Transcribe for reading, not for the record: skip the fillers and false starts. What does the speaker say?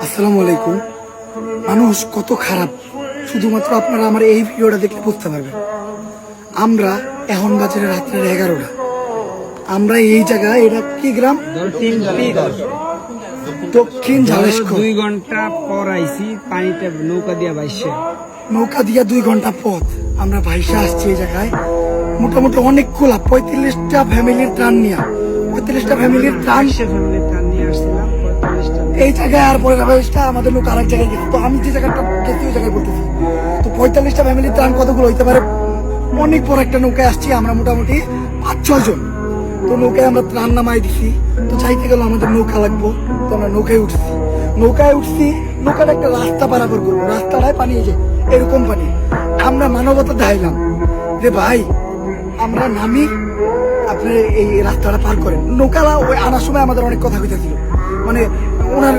আসসালামু আলাইকুম। মানুষ কত খারাপ শুধুমাত্র আপনারা আমার এই ভিডিওটা দেখলে বুঝতে পারবেন। আমরা এখন বাজারে রাত্রের 11টা। আমরা এই জায়গায়, এটা কি গ্রাম? দক্ষিণ ঝালেশকো। 2 ঘন্টা পর আইছি, পানিতে নৌকা দিয়া বাইসে। নৌকা দিয়া 2 ঘন্টা পথ আমরা ভাইসা আসছি এই জায়গায়। মোটামুটি অনেকগুলা 35টা ফ্যামিলির ত্রাণ নিয়ে, 35টা ফ্যামিলির ত্রাণ ফ্যামিলির ত্রাণ নিয়ে আসছিলাম 45টা। এই জায়গায়। আর পরে আমাদের লোক আরেক জায়গায় গেছে। তো আমি যে জায়গাটা গেছি ওই জায়গায় বলতেছি। তো 45টা ফ্যামিলির ত্রাণ কতগুলো হইতে পারে? অনেক বড় একটা নৌকায় আসছি আমরা, মোটামুটি 5-6 জন। তো নৌকায় আমরা ত্রাণ নামাই দিছি। তো চাইতে গেল আমাদের নৌকা লাগবো, তো আমরা নৌকায় উঠছি। নৌকাটা একটা রাস্তা পারাপার করবো, রাস্তাটায় পানি এসে এরকম পানি। আমরা মানবতা দেখাইলাম যে ভাই আমরা নামি, আপনি এই রাস্তাটা পার করেন। নৌকালা ওই আনার সময় আমাদের অনেক কথা কইতেছিল, মানে ওনার